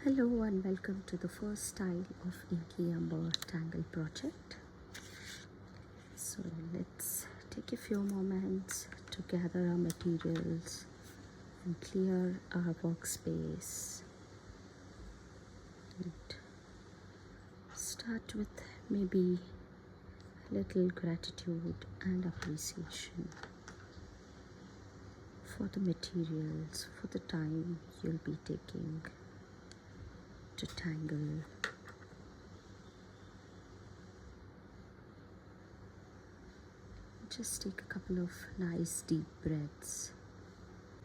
Hello and welcome to the first tile of INKY UMBER Tangle project. So let's take a few moments to gather our materials and clear our workspace. And start with maybe a little gratitude and appreciation for the materials, for the time you'll be taking to tangle. Just take a couple of nice deep breaths,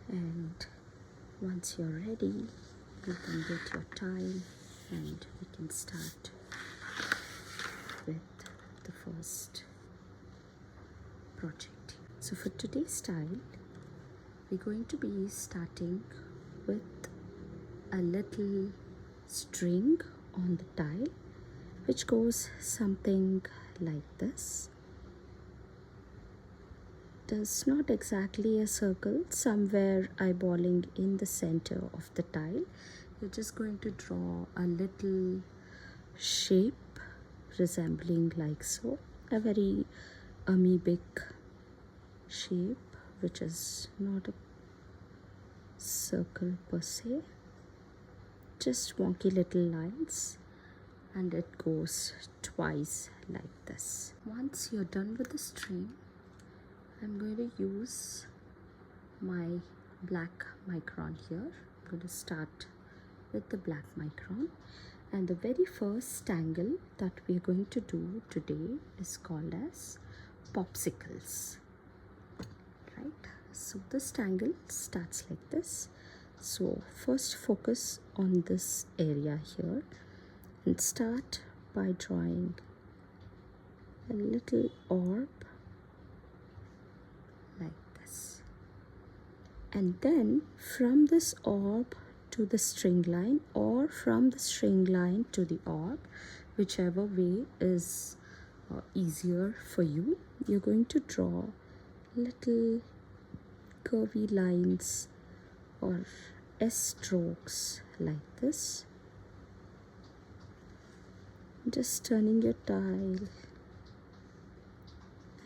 and once you're ready, you can get your tile and we can start with the first project. So for today's tile, we're going to be starting with a little string on the tile, which goes something like this. Does not exactly a circle, somewhere eyeballing in the center of the tile. You're just going to draw a little shape resembling like so, a very amoebic shape, which is not a circle per se, just wonky little lines, and it goes twice like this. Once you're done with the string, I'm going to use my black micron here. I'm going to start with the black micron, and the very first tangle that we're going to do today is called as popsicles, right? So this tangle starts like this. So first focus on this area here and start by drawing a little orb like this, and then from this orb to the string line, or from the string line to the orb, whichever way is easier for you, you're going to draw little curvy lines or S strokes like this, just turning your tile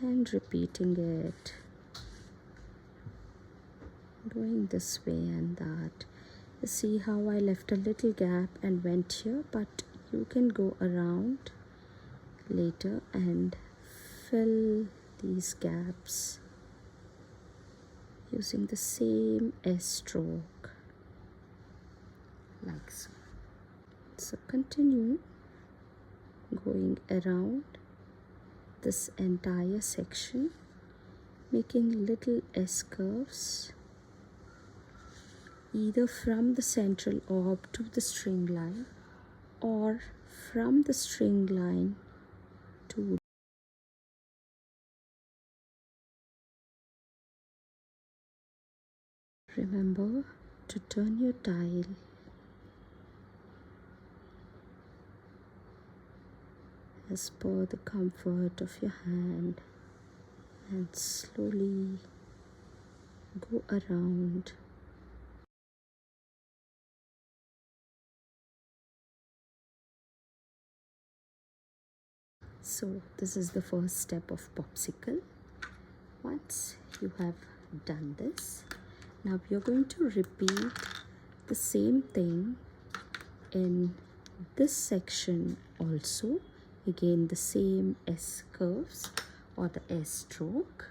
and repeating it, going this way and that. You see how I left a little gap and went here, but you can go around later and fill these gaps using the same S stroke like so. So continue going around this entire section, making little S curves either from the central orb to the string line, or from the string line to remember to turn your tile as per the comfort of your hand and slowly go around. So this is the first step of popsicle. Once you have done this, now you're going to repeat the same thing in this section also. Again, the same S curves or the S stroke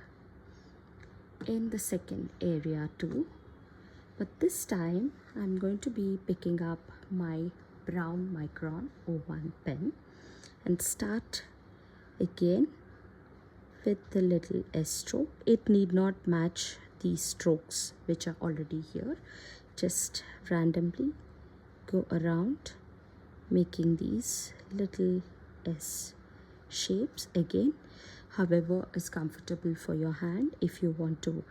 in the second area too. But this time I'm going to be picking up my brown micron 01 pen and start again with the little S stroke. It need not match these strokes which are already here. Just randomly go around making these little S shapes again, however is comfortable for your hand. If you want to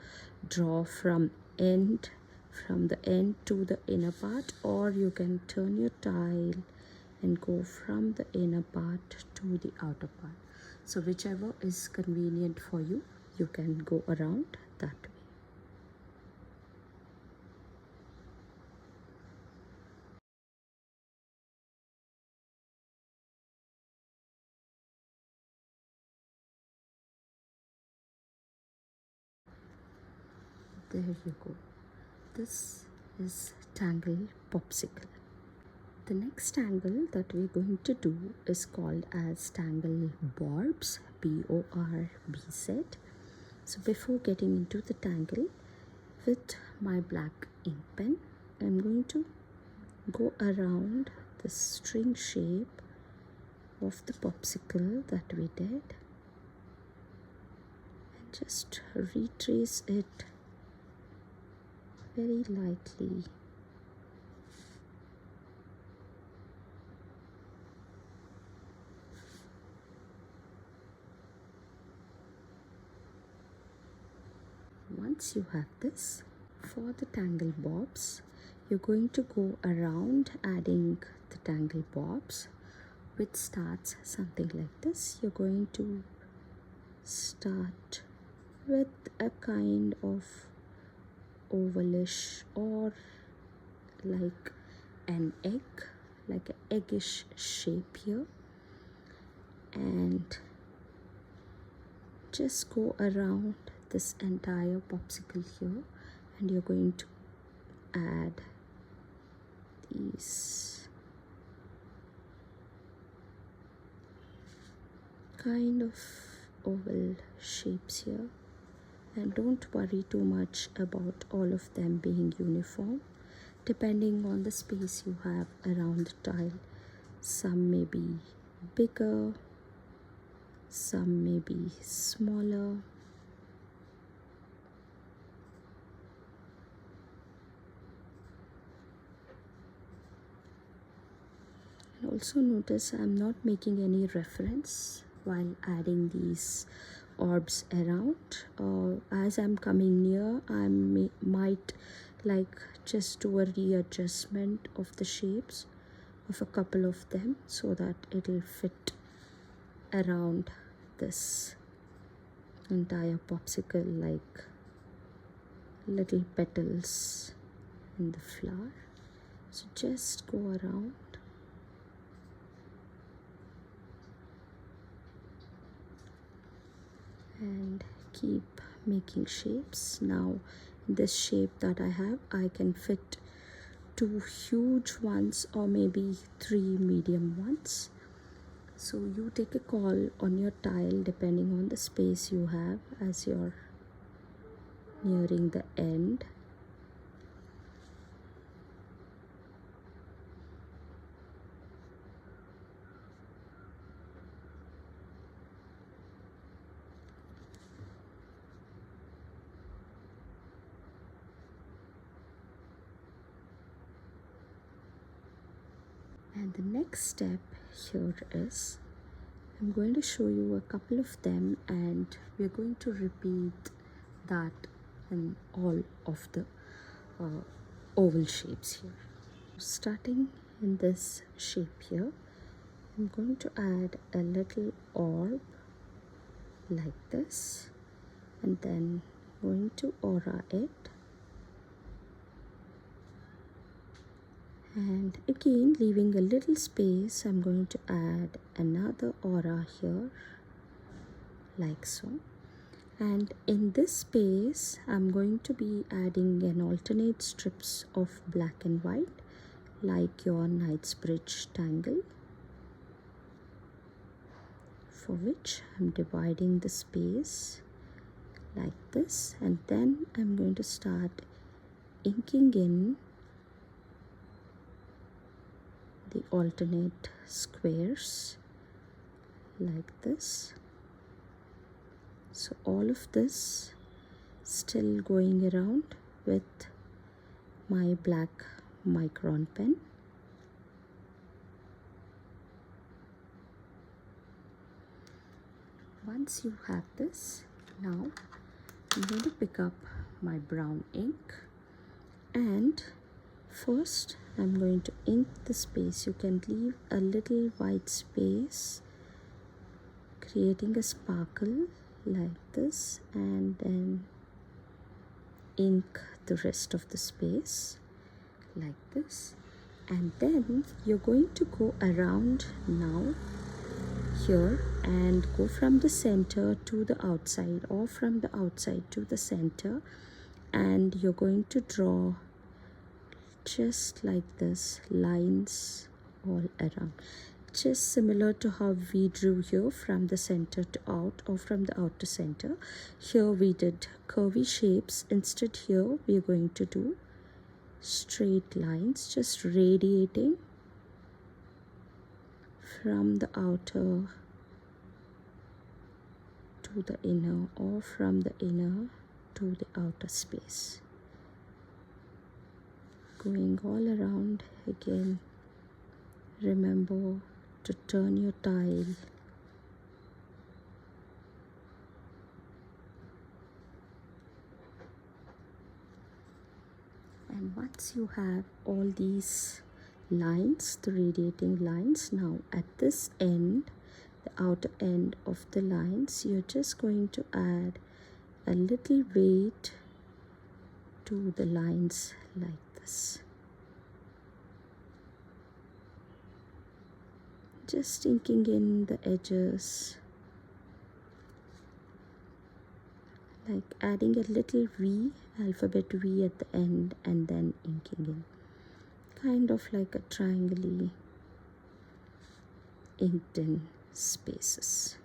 draw from the end to the inner part, or you can turn your tile and go from the inner part to the outer part. So whichever is convenient for you, you can go around that way. There you go. This is Tangle Popsicle. The next tangle that we're going to do is called as Tangle BORBZ, BORBZ. So before getting into the tangle, with my black ink pen, I'm going to go around the string shape of the popsicle that we did and just retrace it very lightly. Once you have this, for the tangle bobs, you're going to go around adding the tangle bobs, which starts something like this. You're going to start with a kind of ovalish or like an egg, like an eggish shape here, and just go around this entire popsicle here, and you're going to add these kind of oval shapes here, and don't worry too much about all of them being uniform, depending on the space you have around the tile. Some may be bigger, some may be smaller. Also notice I'm not making any reference while adding these orbs around. As I'm coming near, I might like just do a readjustment of the shapes of a couple of them so that it'll fit around this entire popsicle like little petals in the flower. So just go around. And keep making shapes. Now this shape that I have, I can fit 2 huge ones or maybe 3 medium ones. So you take a call on your tile depending on the space you have as you're nearing the end. And the next step here is I'm going to show you a couple of them, and we're going to repeat that in all of the oval shapes here. Starting in this shape here, I'm going to add a little orb like this, and then going to aura it. And again, leaving a little space, I'm going to add another aura here like so. And in this space, I'm going to be adding an alternate strips of black and white like your Knightsbridge Tangle, for which I'm dividing the space like this, and then I'm going to start inking in the alternate squares like this. So all of this still going around with my black micron pen. Once you have this, now I'm going to pick up my brown ink, and first I'm going to ink the space. You can leave a little white space, creating a sparkle like this, and then ink the rest of the space like this. And then you're going to go around now here and go from the center to the outside, or from the outside to the center, and you're going to draw just like this lines all around, just similar to how we drew here from the center to out or from the out to center. Here we did curvy shapes. Instead here we are going to do straight lines, just radiating from the outer to the inner or from the inner to the outer space, going all around. Again, remember to turn your tile and once you have all these lines, the radiating lines, now at this end, the outer end of the lines, you're just going to add a little weight to the lines like this, just inking in the edges, like adding a little V, alphabet V at the end, and then inking in, kind of like a triangle inked in spaces.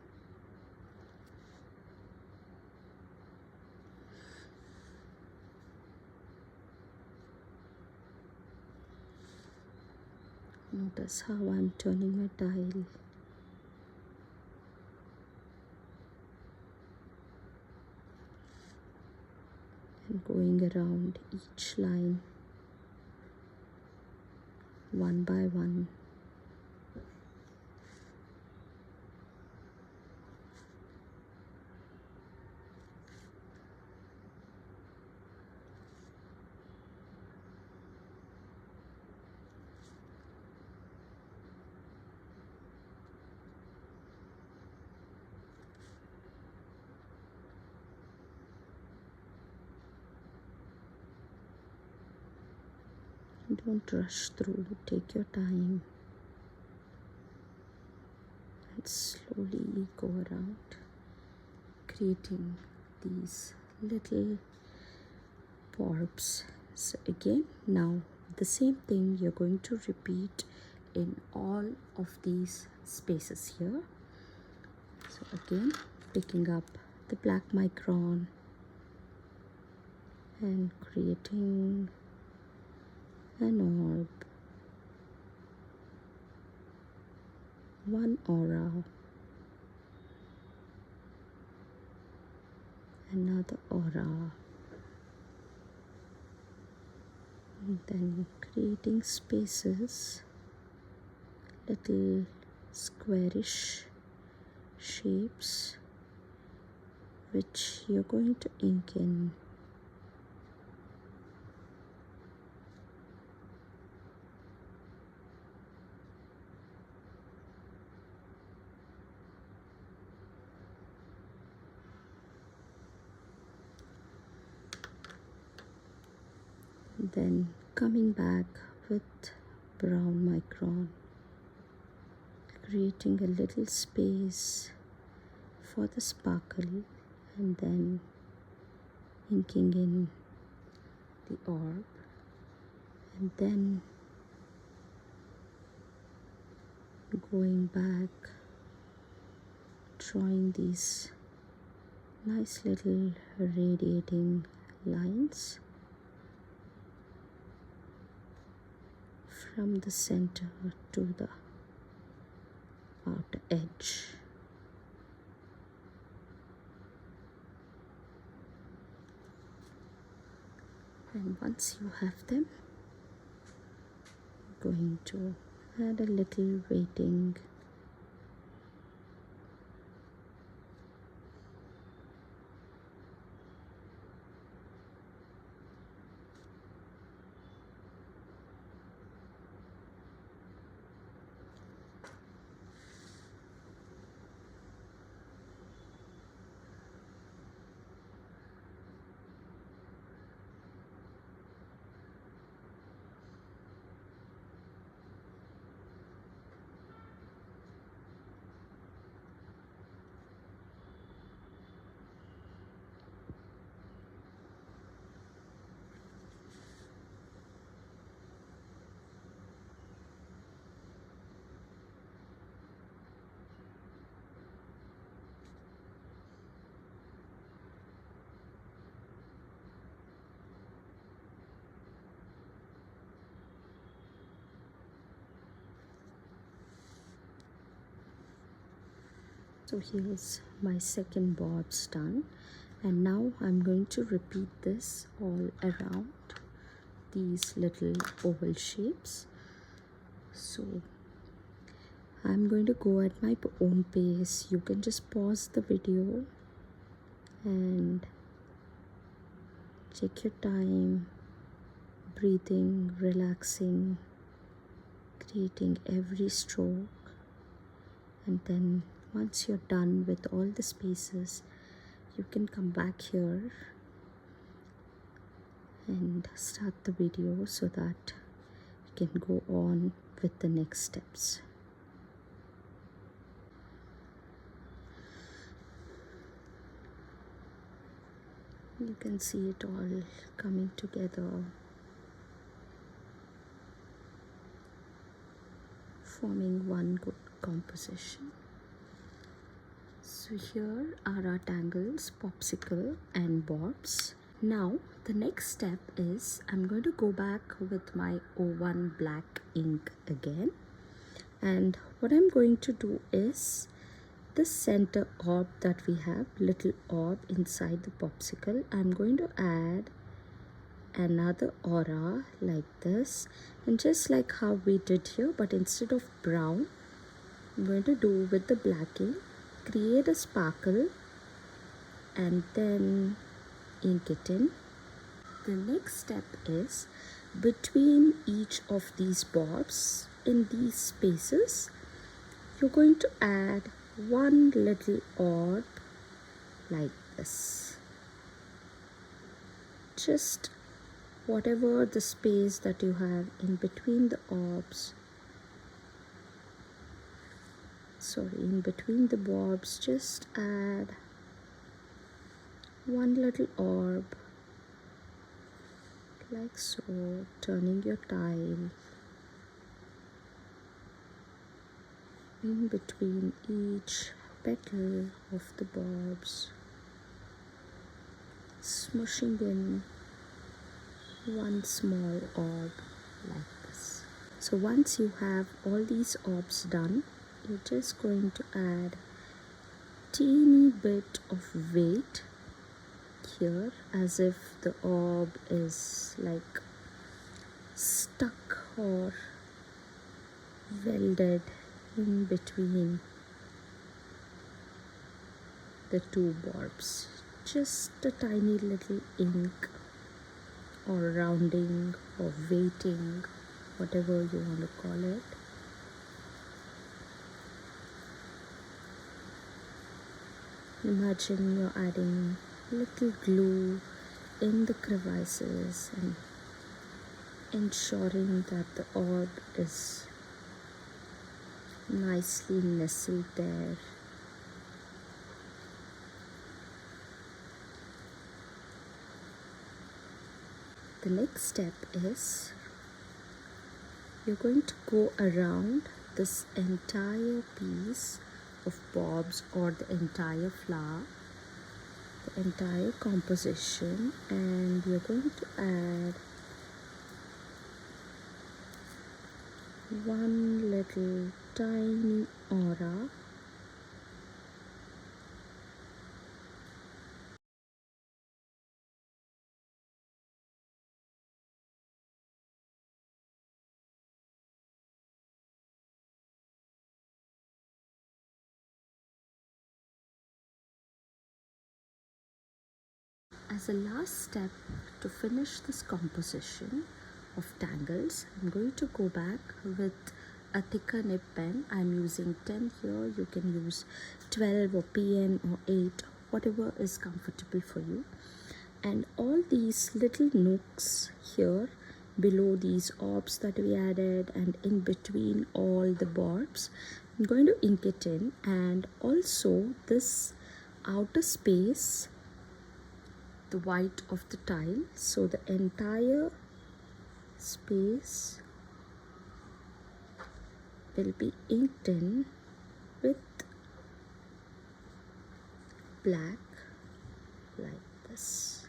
Notice how I'm turning my tile. And going around each line one by one. Don't rush through, take your time and slowly go around, creating these little barbs. So again, now the same thing you're going to repeat in all of these spaces here. So again, picking up the black micron and creating an orb, one aura, another aura, and then creating spaces, little squarish shapes which you're going to ink in. Then coming back with brown micron, creating a little space for the sparkle, and then inking in the orb, and then going back, drawing these nice little radiating lines from the center to the outer edge. And once you have them, I'm going to add a little weighting . So here's my second barbs done, and now I'm going to repeat this all around these little oval shapes. So I'm going to go at my own pace. You can just pause the video and take your time, breathing, relaxing, creating every stroke. And then once you're done with all the spaces, you can come back here and start the video so that you can go on with the next steps. You can see it all coming together, forming one good composition. So here are our tangles, popsicle and barbs. Now the next step is I'm going to go back with my O1 black ink again, and what I'm going to do is the center orb that we have, little orb inside the popsicle, I'm going to add another aura like this, and just like how we did here, but instead of brown, I'm going to do with the black ink, create a sparkle and then ink it in. The next step is between each of these barbs, in these spaces, you're going to add one little orb like this. Just whatever the space that you have in between the orbs, in between the barbs, just add one little orb like so, turning your tile in between each petal of the barbs, smushing in one small orb like this. So once you have all these orbs done, you're just going to add teeny bit of weight here, as if the orb is like stuck or welded in between the two barbs. Just a tiny little ink or rounding or weighting, whatever you want to call it. Imagine you're adding little glue in the crevices and ensuring that the orb is nicely nestled there. The next step is you're going to go around this entire piece of barbs or the entire flower, the entire composition, and you're going to add one little tiny aura as a last step to finish this composition of tangles. I'm going to go back with a thicker nib pen. I'm using 10 here. You can use 12 or PN or 8, whatever is comfortable for you. And all these little nooks here below these orbs that we added and in between all the barbs, I'm going to ink it in, and also this outer space, the white of the tile, so the entire space will be inked in with black like this.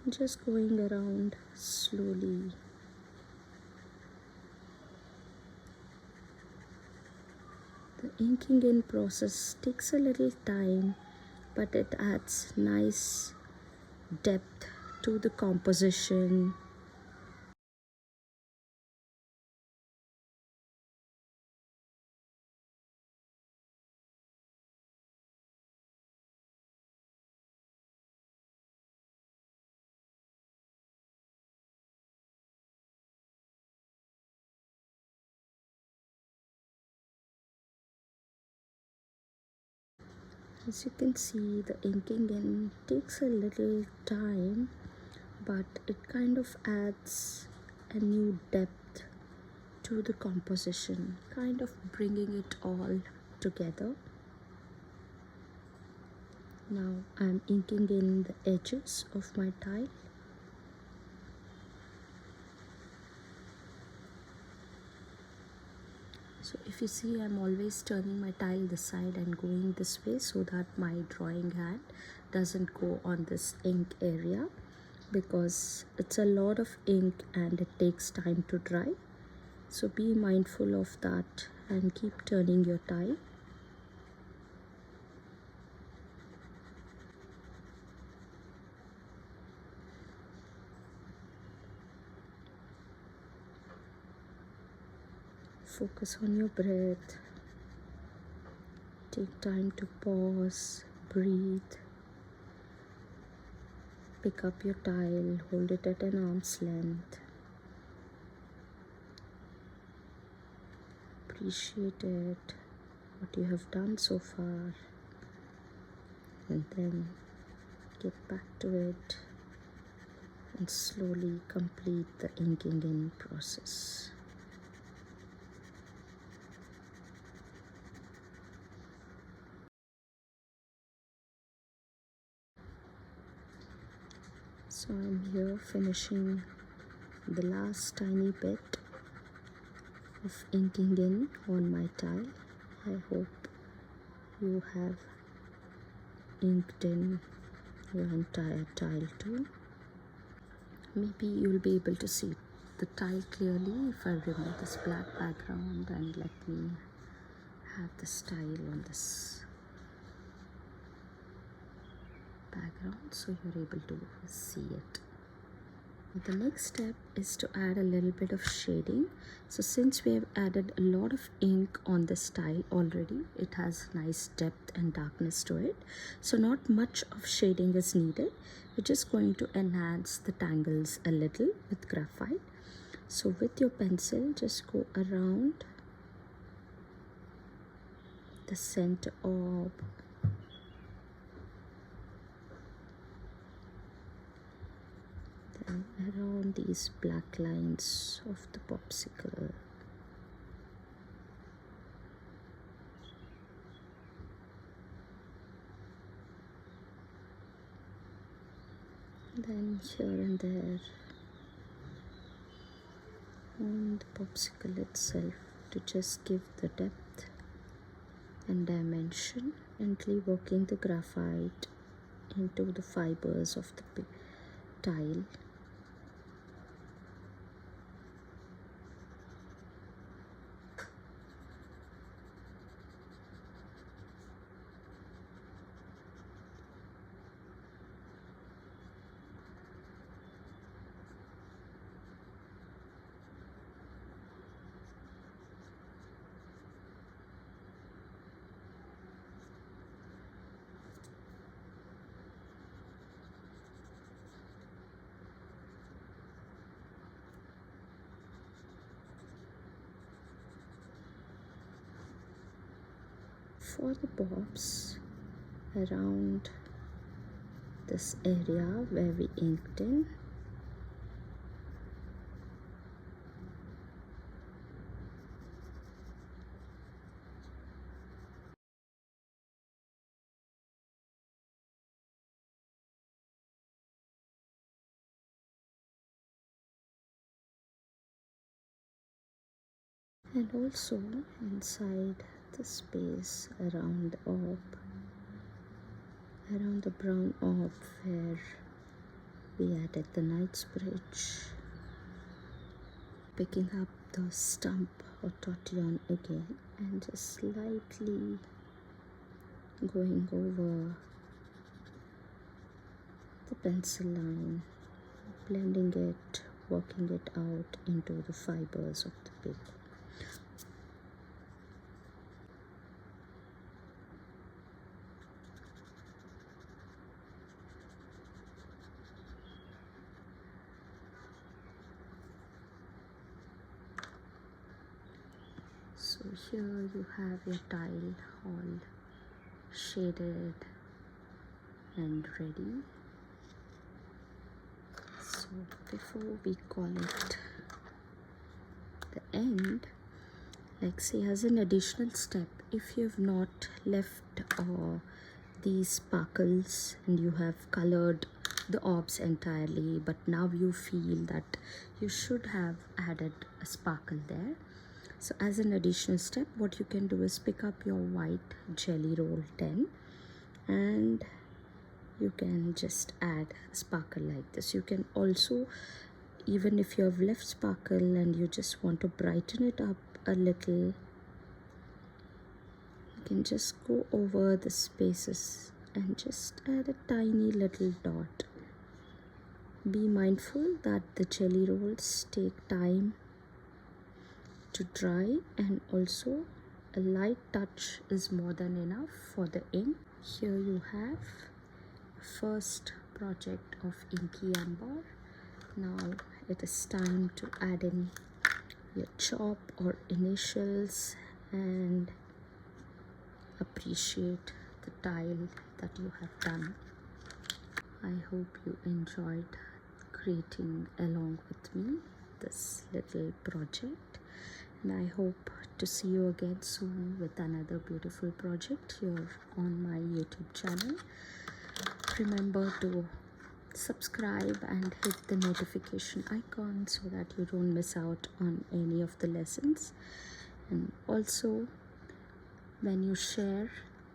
Just going around slowly. inking in process takes a little time, but it adds nice depth to the composition. As you can see, the inking in takes a little time, but it kind of adds a new depth to the composition, kind of bringing it all together. Now I'm inking in the edges of my tile. So if you see, I'm always turning my tile this side and going this way so that my drawing hand doesn't go on this ink area, because it's a lot of ink and it takes time to dry. So be mindful of that and keep turning your tile. Focus on your breath. Take time to pause, breathe. Pick up your tile, hold it at an arm's length. Appreciate it, what you have done so far, and then get back to it and slowly complete the inking in process. So I'm here finishing the last tiny bit of inking in on my tile. I hope you have inked in your entire tile too. Maybe you'll be able to see the tile clearly if I remove this black background and let me have this tile on this background so you're able to see it. The next step is to add a little bit of shading. So since we have added a lot of ink on this tile already, it has nice depth and darkness to it. So not much of shading is needed. We're just going to enhance the tangles a little with graphite. So with your pencil, just go around the center of around these black lines of the popsicle. Then here and there on the popsicle itself to just give the depth and dimension, gently working the graphite into the fibers of the tile. For the bobs around this area where we inked in, and also inside the space around the orb, around the brown orb where we added the knight's bridge, picking up the stump or tortillon again, and just slightly going over the pencil line, blending it, working it out into the fibers of the paper. So here you have your tile all shaded and ready. So before we call it the end, like say as an additional step, if you have not left these sparkles and you have colored the orbs entirely, but now you feel that you should have added a sparkle there. So as an additional step, what you can do is pick up your white jelly roll 10 and you can just add a sparkle like this. You can also, even if you have left sparkle and you just want to brighten it up a little, you can just go over the spaces and just add a tiny little dot. Be mindful that the jelly rolls take time to dry, and also a light touch is more than enough for the ink. Here you have first project of Inky Umber. Now it is time to add in your chalk or initials and appreciate the tile that you have done. I hope you enjoyed creating along with me this little project, and I hope to see you again soon with another beautiful project here on my YouTube channel. Remember to subscribe and hit the notification icon so that you don't miss out on any of the lessons. And also, when you share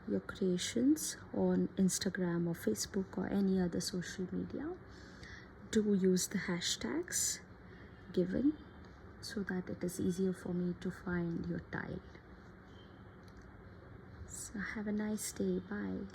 your creations on Instagram or Facebook or any other social media, do use the hashtags given so that it is easier for me to find your tile. So have a nice day. Bye.